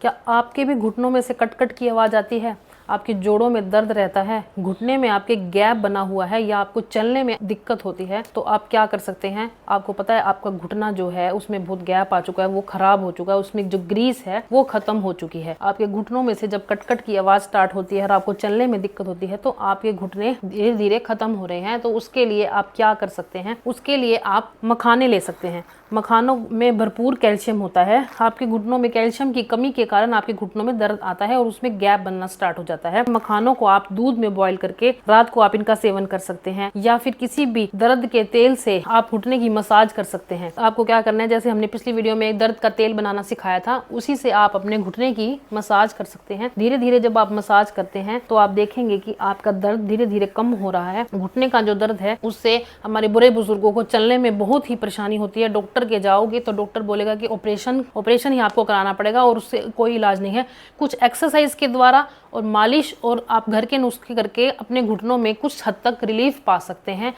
क्या आपके भी घुटनों में से कट कट की आवाज़ आती है? आपके जोड़ों में दर्द रहता है, घुटने में आपके गैप बना हुआ है या आपको चलने में दिक्कत होती है, तो आप क्या कर सकते हैं। आपको पता है आपका घुटना जो है उसमें बहुत गैप आ चुका है, वो खराब हो चुका है, उसमें जो ग्रीस है वो खत्म हो चुकी है। आपके घुटनों में से जब कट कट की आवाज़ स्टार्ट होती है और आपको चलने में दिक्कत होती है, तो आपके घुटने धीरे धीरे खत्म हो रहे हैं। तो उसके लिए आप क्या कर सकते हैं, उसके लिए आप मखाने ले सकते हैं। मखानों में भरपूर कैल्शियम होता है। आपके घुटनों में कैल्शियम की कमी के कारण आपके घुटनों में दर्द आता है और उसमें गैप बनना स्टार्ट हो जाता है। मखानों को आप दूध में बॉईल करके रात को आप इनका सेवन कर सकते हैं, या फिर किसी भी दर्द के तेल से आप घुटने की मसाज कर सकते हैं। आपको क्या करना है, जैसे हमने पिछली वीडियो में दर्द का तेल बनाना सिखाया था, उसी से आप अपने घुटने की मसाज कर सकते हैं। धीरे धीरे जब आप मसाज करते हैं तो आप देखेंगे कि आपका दर्द धीरे धीरे कम हो रहा है। घुटने का जो दर्द है उससे हमारे बड़े बुजुर्गों को चलने में बहुत ही परेशानी होती है। डॉक्टर के जाओगे तो डॉक्टर बोलेगा कि ऑपरेशन ही आपको कराना पड़ेगा और उससे कोई इलाज नहीं है। कुछ एक्सरसाइज के द्वारा और मालिश और आप घर के नुस्खे करके अपने घुटनों में कुछ हद तक रिलीफ पा सकते हैं।